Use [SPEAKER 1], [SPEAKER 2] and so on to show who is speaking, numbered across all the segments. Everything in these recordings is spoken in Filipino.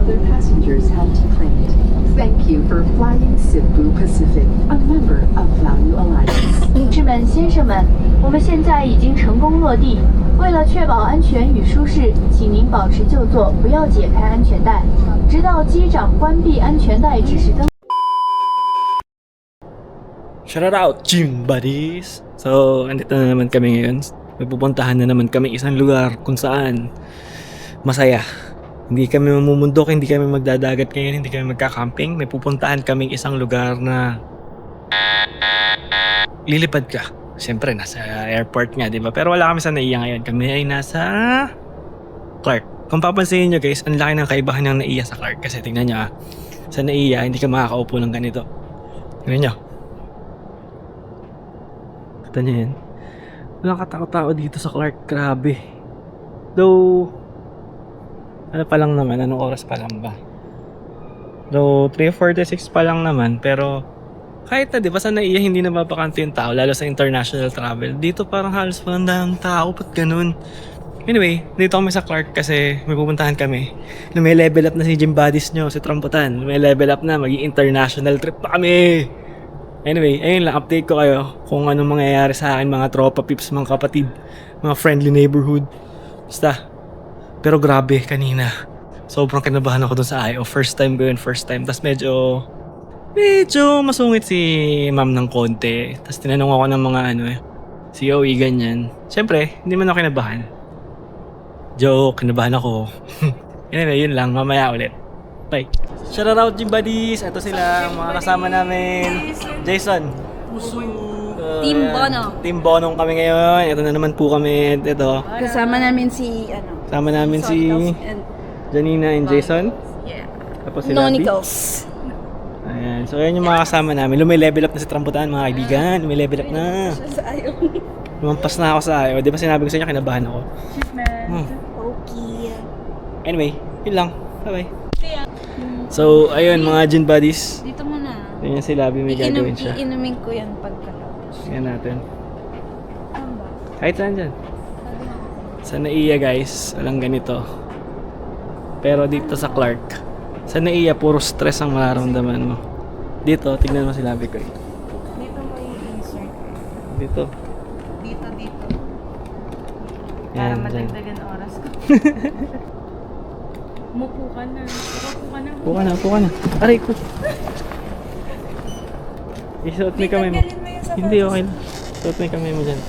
[SPEAKER 1] other passengers have to claim it. Thank you for flying Cebu Pacific, a member of Value Alliance.
[SPEAKER 2] 女士们、先生们，我们现在已经成功落地。为了确保安全与舒适，请您保持就座，不要解开安全带，直到机长关闭安全带指示灯。
[SPEAKER 3] Shout out, Gym Buddies! So, andito na naman kami ngayon. May pupuntahan na naman kami isang lugar kung saan masaya. Hindi kami mamumundok, hindi kami magdadagat ngayon, hindi kami magka-camping. May pupuntahan kaming isang lugar na lilipad ka. Siyempre, nasa airport nga, di ba? Pero wala kami sa NAIA ngayon. Kami ay nasa Clark. Kung papansin nyo guys, ang laki ng kaibahan ng NAIA sa Clark. Kasi tingnan nyo sa NAIA, hindi ka makakaupo ng ganito. Tingnan nyo. Kita nyo yan. Walang katao-tao dito sa Clark. Grabe. Though, ano pa lang naman? Anong oras pa lang ba? Though, 3:46 pa lang naman. Pero, kahit na, di ba sa NAIA hindi na mapakante yung tao, lalo sa international travel. Dito parang halos walang daang tao, ba't ganun? Anyway, dito kami sa Clark kasi may pupuntahan kami. Na may level up na si Gym Buddies nyo, si Tramputan. May level up na, maging international trip pa kami! Anyway, ayun lang, update ko kayo kung anong mangyayari sa akin, mga tropa, pips, mga kapatid, mga friendly neighborhood. Basta. Pero grabe, kanina. Sobrang kinabahan ako dun sa IO. First time ko yun, first time. Tapos medyo masungit si ma'am ng konti. Tapos tinanong ako ng mga COE ganyan. Siyempre, hindi man ako kinabahan. Joke, kinabahan ako. Anyway, yun lang. Mamaya ulit. Bye. Shout out Gym Buddies. Ito sila, mga kasama namin. Jason.
[SPEAKER 4] Team Bono.
[SPEAKER 3] Team Bonong kami ngayon. Ito na naman po kami. Ito.
[SPEAKER 4] Kasama namin si
[SPEAKER 3] Kasama namin si Janina and Jason.
[SPEAKER 4] Yeah.
[SPEAKER 3] Tapos si Labi.
[SPEAKER 4] Nonicals.
[SPEAKER 3] Ayan. So, ayan yung mga kasama namin. Lumay-level up na si Tramputan, mga kaibigan. Lumay-level up na. Lumampas na ako sa ayaw. Di ba sinabi ko sa inyo, kinabahan ako.
[SPEAKER 4] Okay.
[SPEAKER 3] Anyway, yun lang. Bye-bye. So, ayun mga Gym Buddies.
[SPEAKER 4] Dito muna.
[SPEAKER 3] Yan si Labi, may gagawin siya.
[SPEAKER 4] Iinumin ko yan pagkatapos.
[SPEAKER 3] Yan natin.
[SPEAKER 4] Ano ba?
[SPEAKER 3] Kahit saan dyan. Sa NAIA guys, walang ganito. Pero dito sa Clark, sa NAIA, puro stress ang mararamdaman mo. Dito, tignan mo si Labi ko.
[SPEAKER 4] Dito mo i-insert.
[SPEAKER 3] Dito.
[SPEAKER 4] Dito.
[SPEAKER 3] Yan,
[SPEAKER 4] Para
[SPEAKER 3] dyan.
[SPEAKER 4] madagdagan oras ko. Mupo ka na.
[SPEAKER 3] Upo ka na. Aray ko. Isuot mo yung kamay mo. Hindi, okay lang. Isuot mo yung kamay mo dyan.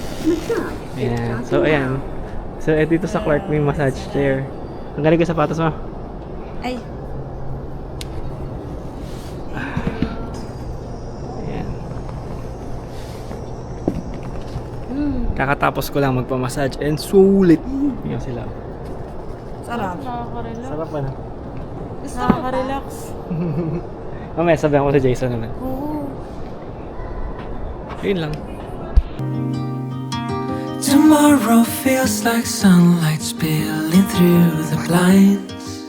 [SPEAKER 3] Ayan. So, ayan. So, dito sa Clark may massage chair. Ang galing ko sapatos mo.
[SPEAKER 4] Ay.
[SPEAKER 3] Ayan. Kakatapos ko lang magpamassage and sulit. Tingnan sila.
[SPEAKER 4] Sarap.
[SPEAKER 3] Sarap pa na.
[SPEAKER 4] Nakaka-relax.
[SPEAKER 3] Mamaya sabihan ko si Jason naman.
[SPEAKER 4] Oo.
[SPEAKER 3] Yun lang.
[SPEAKER 5] Tomorrow feels like sunlight spilling through the blinds.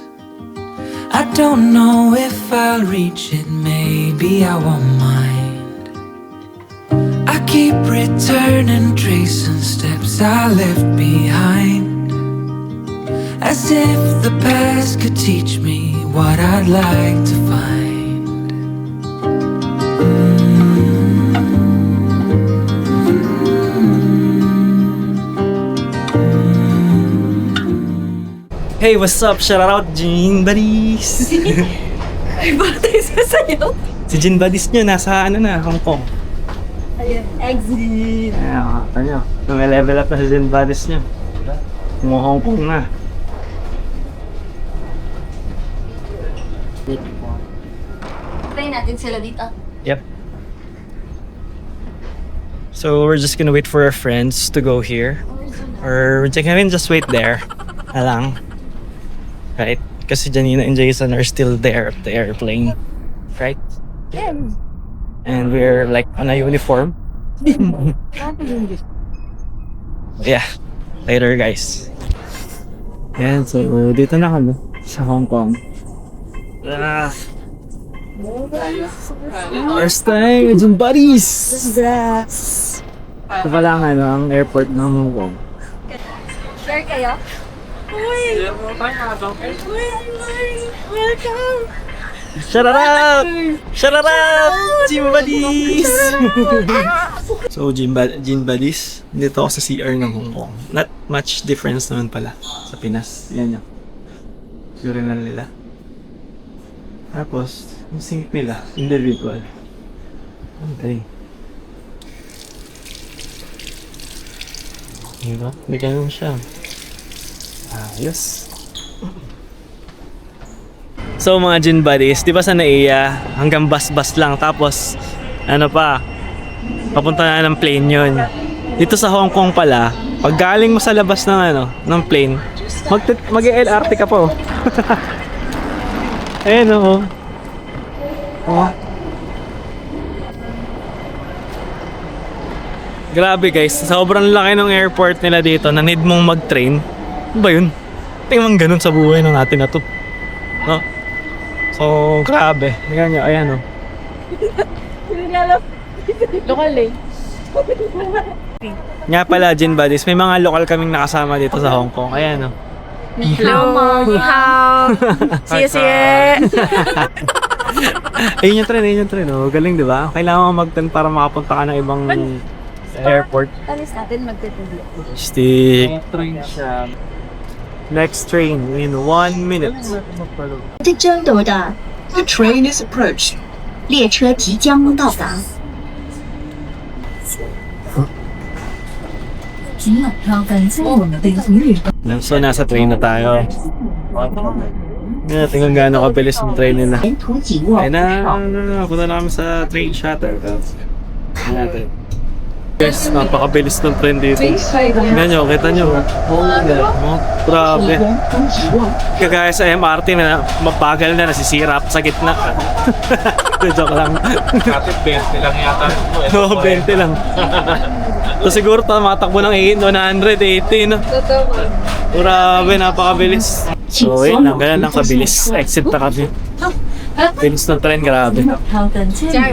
[SPEAKER 5] I don't know if I'll reach it, maybe I won't mind. I keep returning, tracing steps I left behind, as if the past could teach me what I'd like to find.
[SPEAKER 3] Hey, what's up? Shout out Gym Buddies!
[SPEAKER 4] Ay, bakit tayo sasayaw?
[SPEAKER 3] Si Gym Buddies nyo nasa Hong Kong.
[SPEAKER 4] Ayan. Exit.
[SPEAKER 3] Ayan, may level up na si Gym Buddies nyo. Mga Hong Kong na.
[SPEAKER 4] Try natin sila dito.
[SPEAKER 3] Yep. So we're just gonna wait for our friends to go here. Or we can just wait there. Alang. Right? Kasi Janina and Jason are still there at the airplane. Right?
[SPEAKER 4] Yes.
[SPEAKER 3] And we're like on a uniform. Yeah. Later guys. Yan, so dito na kami sa Hong Kong. First time, Gym Buddies! Ito pala ang ang airport ng Hong Kong.
[SPEAKER 4] Share kayo? Welcome!
[SPEAKER 3] Shout out! Shout out! Gym Buddies! So, Gym Buddies, dito ako sa CR ng Hong Kong. Not much difference naman pala sa Pinas. Yan yung urinal nila. Tapos, yung sink nila, individual. Okay. Diba? May ganun siya. Ayos. So mga Gym Buddies, di ba sa NAIA, hanggang bus-bus lang, tapos ano pa, papunta na ng plane yun. Dito sa Hong Kong pala, pag galing mo sa labas ng ng plane, mag-LRT ka po. Ayun oh. Oh. Grabe guys, sobrang laki ng airport nila dito na need mong mag-train. Ano ba yun? Tingnan ganun sa buhay ng natin na to. No? So, grabe. Tingnan nyo, ayan o.
[SPEAKER 4] Lokal eh.
[SPEAKER 3] Nga pala, Gym Buddies, may mga lokal kaming nakasama dito sa Hong Kong. Ayan o.
[SPEAKER 4] Hello, ni hao. Siye.
[SPEAKER 3] Ayun yung tren o. Galing, di ba? Kailangan mo mag-tren para makapunta ka ng ibang airport.
[SPEAKER 4] Talis natin magtitindi.
[SPEAKER 3] Stick. Next train in 1 minute.
[SPEAKER 6] 在争夺的
[SPEAKER 1] The train is approached.
[SPEAKER 6] 列车即将到达。请买票赶在我们的行李箱。
[SPEAKER 3] So, nasa train na tayo. Tingnan gaano kabilis yung train nila.
[SPEAKER 6] 沿途紧握
[SPEAKER 3] Ayun na, punta na kami sa train shuttle. Natin. Guys, napakabilis ng train dito. Tingnan nyo, kita nyo. Oh, grabe.
[SPEAKER 6] 沿途紧握
[SPEAKER 3] Kagaya sa MRT na mabagal na, nasisira sa gitna. Joke lang.
[SPEAKER 7] Dati 20 lang yata.
[SPEAKER 3] Oo, 20 lang. So siguro matakbo ng 180, no? Grabe, napakabilis. So wait lang, ganun lang kabilis. Exit na kami. Bilis ng train, grabe.
[SPEAKER 6] 票等建议。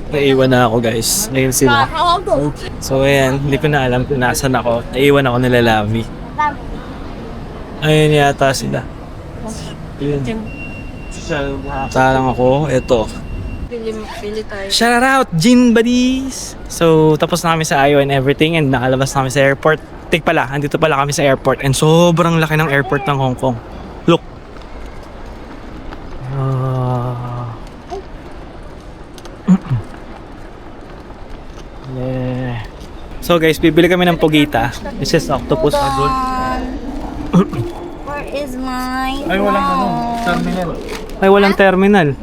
[SPEAKER 3] Naiwan na ako guys. Ayun sila. So ayan, hindi ko na alam kung nasan ako. Naiwan ako nila Lavi. Ayun yata sila. Ayun. Salang ako. Ito.
[SPEAKER 4] Pili tayo.
[SPEAKER 3] Shout out, Gym Buddies! So, tapos na kami sa IO and everything and nakalabas na kami sa airport. Tik pala, andito pala kami sa airport and sobrang laki ng airport ng Hong Kong. Look! Yeah. So guys, bibili kami ng pugita. This is octopus.
[SPEAKER 4] Where is mine?
[SPEAKER 7] Ay, walang terminal.
[SPEAKER 3] Ay, walang terminal.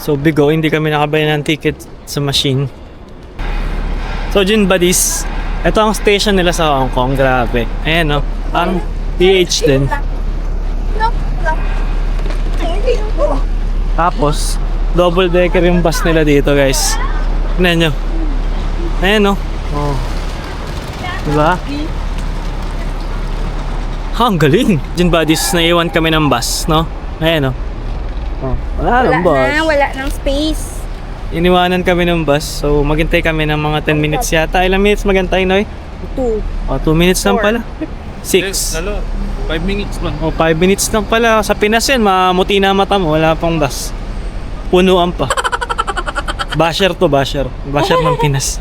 [SPEAKER 3] So, bigo, hindi kami nakabili ng ticket sa machine. So, Gym Buddies, ito ang station nila sa Hong Kong. Grabe. Ayan, no? Parang PH din. Tapos, double decker yung bus nila dito, guys. Tignan nyo. Ayan, no? Oh. Diba? Ang galing! Gym Buddies, naiwan kami ng bus, no? Ayan, no? Oh, wala lang bus.
[SPEAKER 4] Wala nang space.
[SPEAKER 3] Iniwanan kami ng bus, so maghintay kami ng mga 10 minutes yata. Ilang minutes maghintay, Noy?
[SPEAKER 4] 2.
[SPEAKER 3] Oh, 2 minutes lang pala. 6.
[SPEAKER 7] 5 minutes lang.
[SPEAKER 3] Oh, 5 minutes lang pala. Sa Pinas yan, mamuti na mata mo. Wala pang bus. Punuan pa. Basher to, basher. Basher ng Pinas.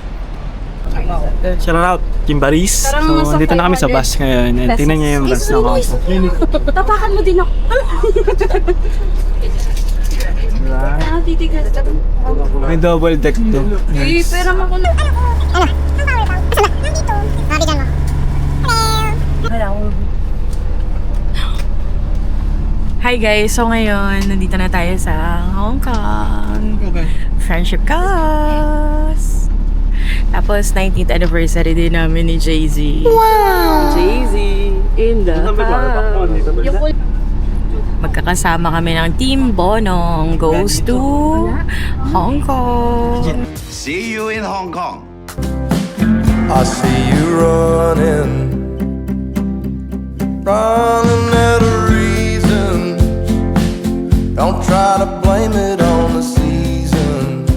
[SPEAKER 3] Shout out, Gym Buddies. So, dito na kami sa bus ngayon. And tingnan niyo yung bus na ako.
[SPEAKER 4] Tapakan mo din ako. Titigas ka.
[SPEAKER 3] May double deck to.
[SPEAKER 4] Pera mo ko na.
[SPEAKER 8] Hi guys! So ngayon, nandito na tayo sa Hong Kong. Friendship Cause! Tapos 19th anniversary din namin ni Jay-Z. Wow! Jay-Z in the house. Magkakasama kami ng Team Bonong goes to Hong Kong.
[SPEAKER 9] See you in Hong Kong.
[SPEAKER 10] I see you running out of reason. Don't try to blame it on the seasons.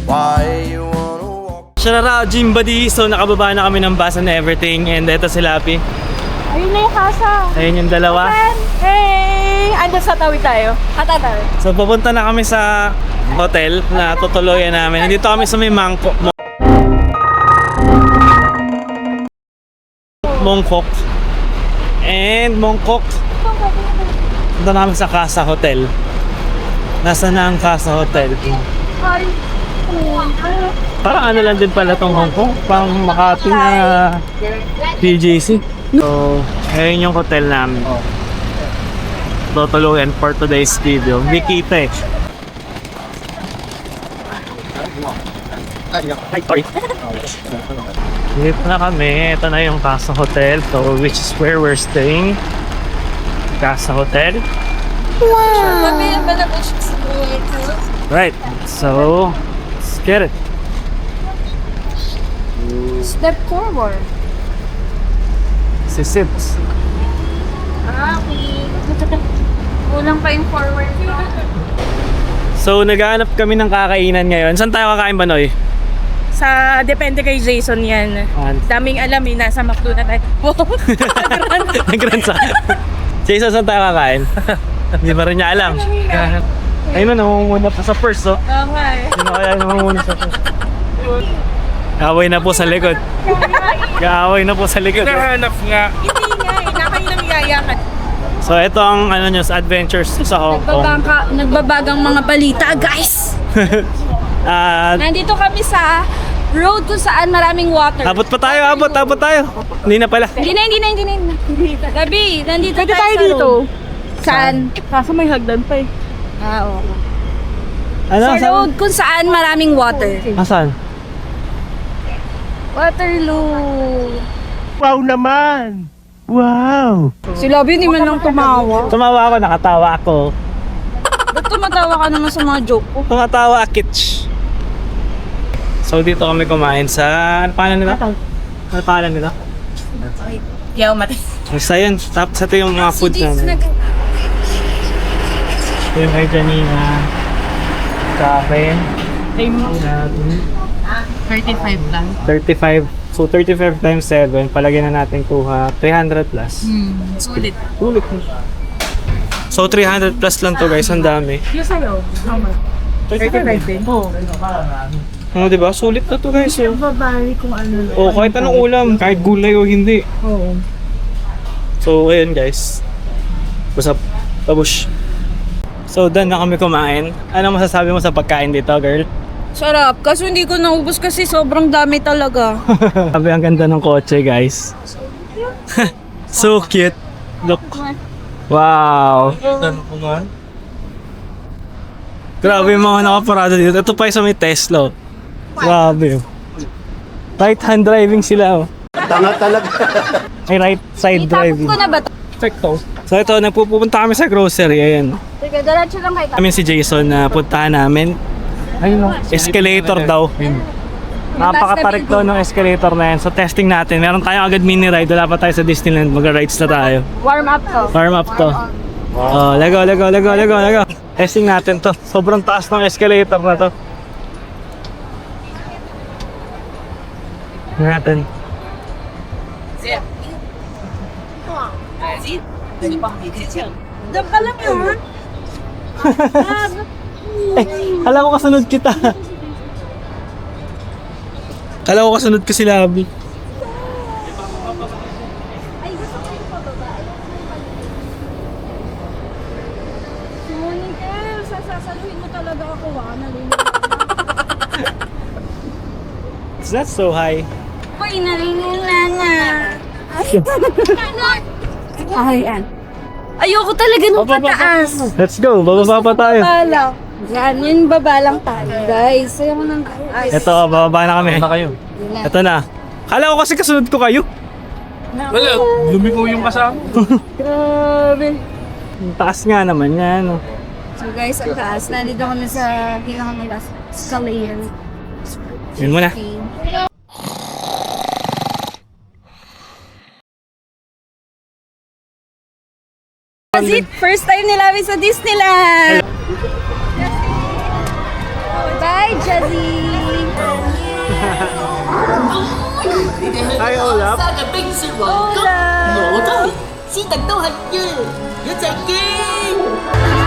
[SPEAKER 10] Why you wanna walk?
[SPEAKER 3] Shout out, Gym Buddies. So nakababa na kami ng bus and everything. And eto si Lapi.
[SPEAKER 8] Ayun na yung kasa.
[SPEAKER 3] Ayun yung dalawa.
[SPEAKER 8] Hey! Ando sa tawid tayo. Tawid.
[SPEAKER 3] So pupunta na kami sa hotel na tutuluyan namin. Nandito kami sa may Mongkok and Mongkok. Punta namin sa Casa Hotel. Nasa na ang Casa Hotel? Parang ano lang din pala tong Hong Kong, pang Makati na PJC. So, ayun yung hotel namin. Tutuluyan for today's video. Hindi kita eh. Dito na kami. Ito na yung Casa Hotel. So, which is where we're staying. Casa Hotel. Right. So, let's get it.
[SPEAKER 4] Step forward.
[SPEAKER 3] Si Sips.
[SPEAKER 4] Okay. Kulang pa yung forward.
[SPEAKER 3] So, naghahanap kami ng kakainan ngayon. Saan tayo kakain ba, Noy?
[SPEAKER 8] Sa depende kay Jason yan. Daming alam eh, nasa McDo na tayo.
[SPEAKER 3] Nag-run sa... Jason, saan tayo kakain? Hindi ba rin niya alam? Ayun na, namumuna pa sa first, oh.
[SPEAKER 8] Okay.
[SPEAKER 3] Hindi na kaya namumuna sa first. Kaaway na po sa likod. Kaaway na po sa likod.
[SPEAKER 7] Nahanap nga.
[SPEAKER 8] Hindi nga eh, nakain na miyayakan.
[SPEAKER 3] So, ito ang ano nyo, adventures sa Hong Kong.
[SPEAKER 4] Nagbabagang mga balita, guys! Nandito kami sa road kung saan maraming water.
[SPEAKER 3] Abot pa tayo, abot tayo. Hindi na pala.
[SPEAKER 4] Hindi na. Gabi, nandito
[SPEAKER 8] Pwede
[SPEAKER 4] tayo
[SPEAKER 8] tayo
[SPEAKER 4] sa
[SPEAKER 8] dito.
[SPEAKER 4] road. Saan?
[SPEAKER 8] Kaso may hagdan pa eh.
[SPEAKER 4] Oo.
[SPEAKER 3] Ano?
[SPEAKER 4] Sa road kung saan maraming water.
[SPEAKER 3] Asan?
[SPEAKER 4] Waterloo.
[SPEAKER 3] Wow naman! Wow!
[SPEAKER 4] Si Lobby hindi man lang tumawa.
[SPEAKER 3] Tumawa ako, nakatawa ako.
[SPEAKER 4] Ba't tumatawa ka naman sa mga joke ko?
[SPEAKER 3] Tumatawa akits. So dito kami kumain sa... Ano pangalan nila? Ano pangalan nila?
[SPEAKER 8] Yaw mati.
[SPEAKER 3] Basta yun. Tapos ito yung mga food namin. Ito yung kay Janina. Kape.
[SPEAKER 8] 35 lang.
[SPEAKER 3] 35. So 35 times 7. Palagyan na natin 300 plus.
[SPEAKER 8] Sulit.
[SPEAKER 3] Ulit mo. So 300 plus lang to guys. Ang dami.
[SPEAKER 8] Yung sa'yo, how much? 35 din? Oo.
[SPEAKER 3] Ano diba? Sulit na to guys.
[SPEAKER 8] Yung babari kung ano.
[SPEAKER 3] O kahit anong ulam. Kahit gulay o hindi.
[SPEAKER 8] Oo.
[SPEAKER 3] So ayun guys. What's up? Babush. So done na kami kumain. Ano masasabi mo sa pagkain dito, girl?
[SPEAKER 4] Sarap. Kaso hindi ko naubos kasi sobrang dami talaga.
[SPEAKER 3] Sabi ang ganda ng kotse, guys. So cute. Look. Wow. Grabe yung mga nakaparada dito. Ito pa yung sa may Tesla. Grabe. Right hand driving sila.
[SPEAKER 9] Tanga talaga.
[SPEAKER 3] Ay, right side driving.
[SPEAKER 4] Itapos ko na ba ito?
[SPEAKER 3] Perfecto. So ito, nagpupunta kami sa grocery. Ayan.
[SPEAKER 4] Sige, diretso lang kayo.
[SPEAKER 3] Kami si Jason na puntahan namin. Ayun, escalator daw. Napakatarik daw ng escalator na yan. So testing natin. Meron tayong agad mini ride. Wala pa tayo sa Disneyland. Mag-rides na tayo.
[SPEAKER 4] Warm up to.
[SPEAKER 3] Warm up to. Oh, lego. Testing natin to. Sobrang taas ng escalator na to. Tingnan natin.
[SPEAKER 4] Diyan ka lang yun.
[SPEAKER 3] Kala ko kasunod kita. Kala ko kasunod ka si Labi.
[SPEAKER 4] Monica, sasaluhin mo talaga ako
[SPEAKER 3] It's not so high.
[SPEAKER 4] Uy, nalinila na. Ayan. Ayoko talaga nung pataas.
[SPEAKER 3] Let's go, bababa pa tayo.
[SPEAKER 4] Babalang. Yan, yun baba lang tayo, guys. Ayoko nang taas.
[SPEAKER 3] Ito, bababa na kami. Ito na. Kala ko kasi kasunod ko kayo.
[SPEAKER 7] Wala, lumiko yung kasama.
[SPEAKER 4] Grabe.
[SPEAKER 3] Ang taas nga naman yan.
[SPEAKER 4] So guys, ang taas. Nandito kami sa pinakamalas escalator.
[SPEAKER 3] Yun muna.
[SPEAKER 4] First time nila kami sa Disneyland! Bye, Jazzy!
[SPEAKER 3] Hi, Olaf.
[SPEAKER 4] Hola!
[SPEAKER 11] 我都係斯特都係嘅，一齊見。